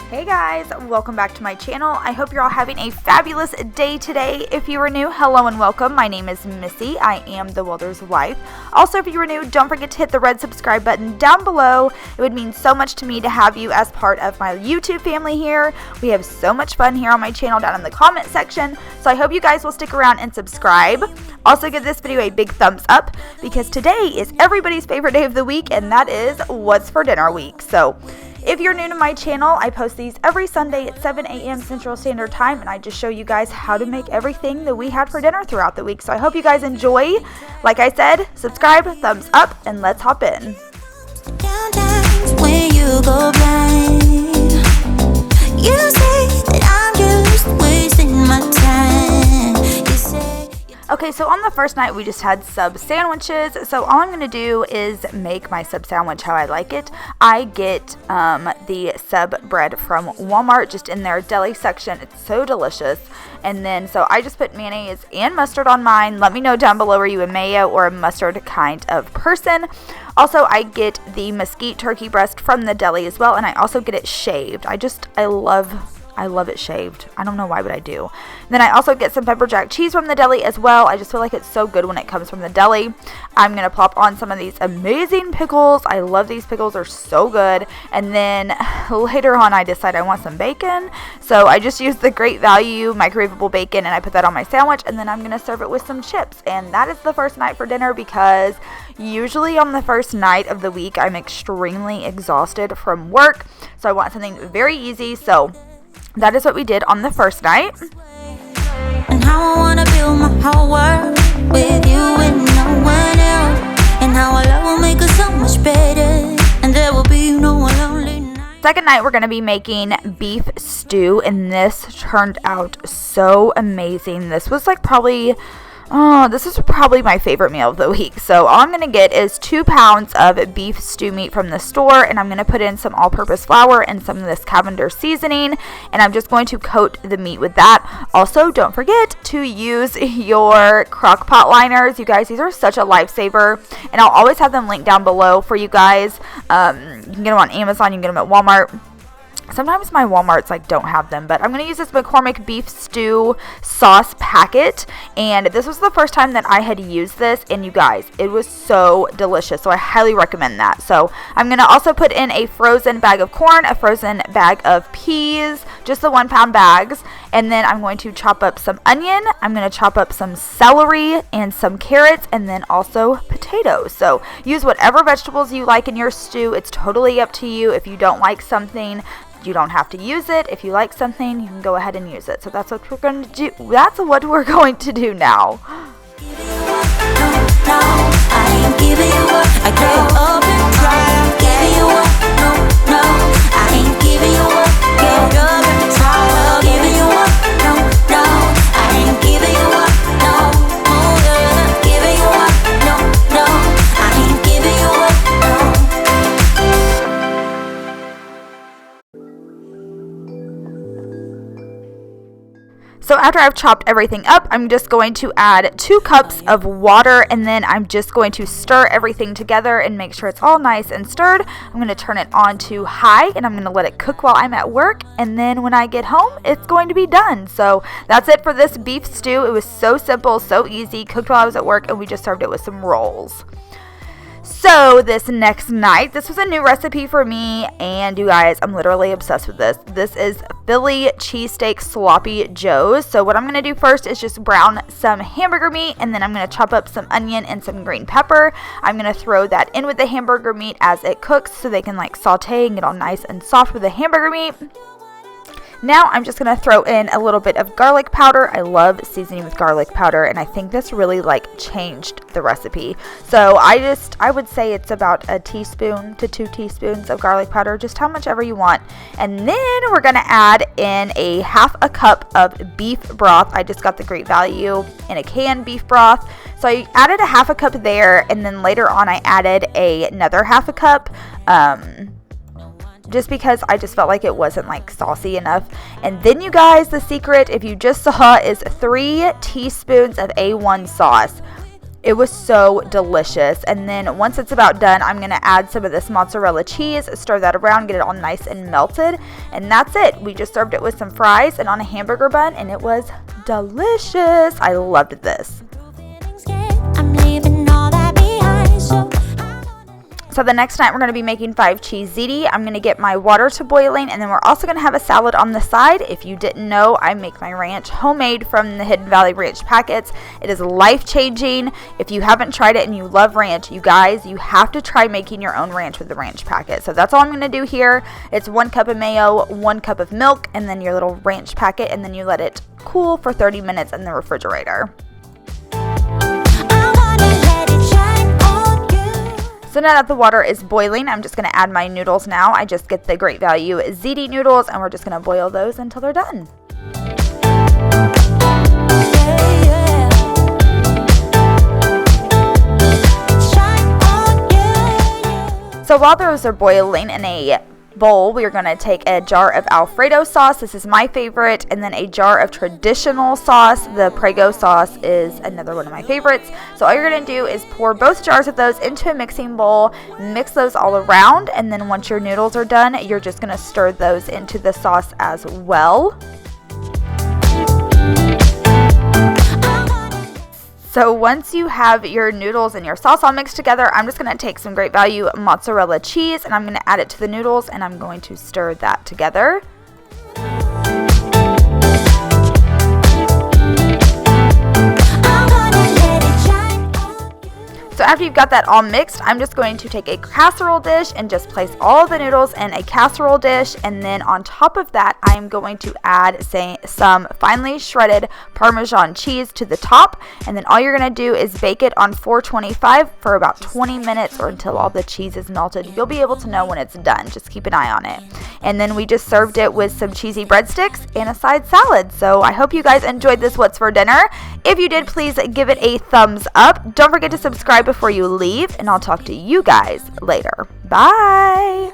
Hey guys, welcome back to my channel. I hope you're all having a fabulous day today. If you are new, hello and welcome. My name is Missy. I am the Welders wife. Also, if you are new, don't forget to hit the red subscribe button down below. It would mean so much to me to have you as part of my YouTube family here. We have so much fun here on my channel down in the comment section. So I hope you guys will stick around and subscribe. Also, give this video a big thumbs up because today is everybody's favorite day of the week, and that is What's for Dinner Week. So if you're new to my channel, I post these every Sunday at 7 a.m. Central Standard Time, and I just show you guys how to make everything that we had for dinner throughout the week. So I hope you guys enjoy. Like I said, subscribe, thumbs up, and let's hop in. When you go blind, you say that I'm just wasting my time. You say. Okay, so on the first night, we just had sub sandwiches. So all I'm going to do is make my sub sandwich how I like it. I get the sub bread from Walmart, just in their deli section. It's so delicious. And then, so I just put mayonnaise and mustard on mine. Let me know down below, are you a mayo or a mustard kind of person? Also, I get the Mesquite turkey breast from the deli as well. And I also get it shaved. I love it shaved. I don't know why, but I do. Then I also get some Pepperjack cheese from the deli as well. I just feel like it's so good when it comes from the deli. I'm going to plop on some of these amazing pickles. I love these pickles. They're so good. And then later on, I decide I want some bacon. So I just use the Great Value microwavable bacon, and I put that on my sandwich. And then I'm going to serve it with some chips. And that is the first night for dinner, because usually on the first night of the week, I'm extremely exhausted from work. So I want something very easy. So that is what we did on the first night. And how I wanna build my whole world with you and no one else. And how our love will make us so much better. And there will be no lonely night. Second night, we're gonna be making beef stew, and this turned out so amazing. This was like this is probably my favorite meal of the week. So all I'm going to get is 2 pounds of beef stew meat from the store, and I'm going to put in some all-purpose flour and some of this Cavendars Seasoning, and I'm just going to coat the meat with that. Also, don't forget to use your Crockpot liners. You guys, these are such a lifesaver, and I'll always have them linked down below for you guys. You can get them on Amazon, you can get them at Walmart. Sometimes my Walmarts don't have them, but I'm going to use this McCormick beef stew sauce packet, and this was the first time that I had used this, and you guys, it was so delicious, so I highly recommend that. So I'm going to also put in a frozen bag of corn, a frozen bag of peas, just the 1 pound bags, and then I'm going to chop up some onion, I'm going to chop up some celery and some carrots, and then also potatoes. So use whatever vegetables you like in your stew. It's totally up to you. If you don't like something, you don't have to use it. If you like something, you can go ahead and use it. So that's what we're going to do. That's what we're going to do now. So after I've chopped everything up, I'm just going to add 2 cups of water, and then I'm just going to stir everything together and make sure it's all nice and stirred. I'm going to turn it on to high, and I'm going to let it cook while I'm at work, and then when I get home, it's going to be done. So that's it for this beef stew. It was so simple, so easy, cooked while I was at work, and we just served it with some rolls. So this next night, this was a new recipe for me, and you guys, I'm literally obsessed with this. This is Philly cheesesteak sloppy joes. So what I'm going to do first is just brown some hamburger meat, and then I'm going to chop up some onion and some green pepper. I'm going to throw that in with the hamburger meat as it cooks so they can saute and get all nice and soft with the hamburger meat. Now I'm just going to throw in a little bit of garlic powder. I love seasoning with garlic powder, and I think this really changed the recipe. So I would say it's about a teaspoon to 2 teaspoons of garlic powder, just how much ever you want. And then we're going to add in a half a cup of beef broth. I just got the Great Value in a can beef broth. So I added a half a cup there, and then later on I added another half a cup. Just because I just felt like it wasn't saucy enough. And then you guys, the secret, if you just saw, is 3 teaspoons of A1 sauce. It was so delicious. And then once it's about done, I'm going to add some of this mozzarella cheese, stir that around, get it all nice and melted. And that's it. We just served it with some fries and on a hamburger bun, and it was delicious. I loved this. So the next night we're going to be making 5 cheese ziti. I'm going to get my water to boiling, and then we're also going to have a salad on the side. If you didn't know, I make my ranch homemade from the Hidden Valley Ranch packets. It is life-changing. If you haven't tried it and you love ranch, you guys, you have to try making your own ranch with the ranch packet. So that's all I'm going to do here. It's 1 cup of mayo, 1 cup of milk, and then your little ranch packet, and then you let it cool for 30 minutes in the refrigerator. So now that the water is boiling, I'm just going to add my noodles now. I just get the Great Value ziti noodles, and we're just going to boil those until they're done. So while those are boiling in a bowl, we're going to take a jar of Alfredo sauce. This is my favorite, and then a jar of traditional sauce. The Prego sauce is another one of my favorites. So all you're going to do is pour both jars of those into a mixing bowl, mix those all around, and then once your noodles are done, you're just going to stir those into the sauce as well. So once you have your noodles and your sauce all mixed together, I'm just going to take some Great Value mozzarella cheese, and I'm going to add it to the noodles, and I'm going to stir that together. So after you've got that all mixed, I'm just going to take a casserole dish and just place all the noodles in a casserole dish, and then on top of that, I'm going to add some finely shredded Parmesan cheese to the top, and then all you're going to do is bake it on 425 for about 20 minutes or until all the cheese is melted. You'll be able to know when it's done. Just keep an eye on it. And then we just served it with some cheesy breadsticks and a side salad. So I hope you guys enjoyed this What's for Dinner. If you did, please give it a thumbs up. Don't forget to subscribe before you leave, and I'll talk to you guys later. Bye!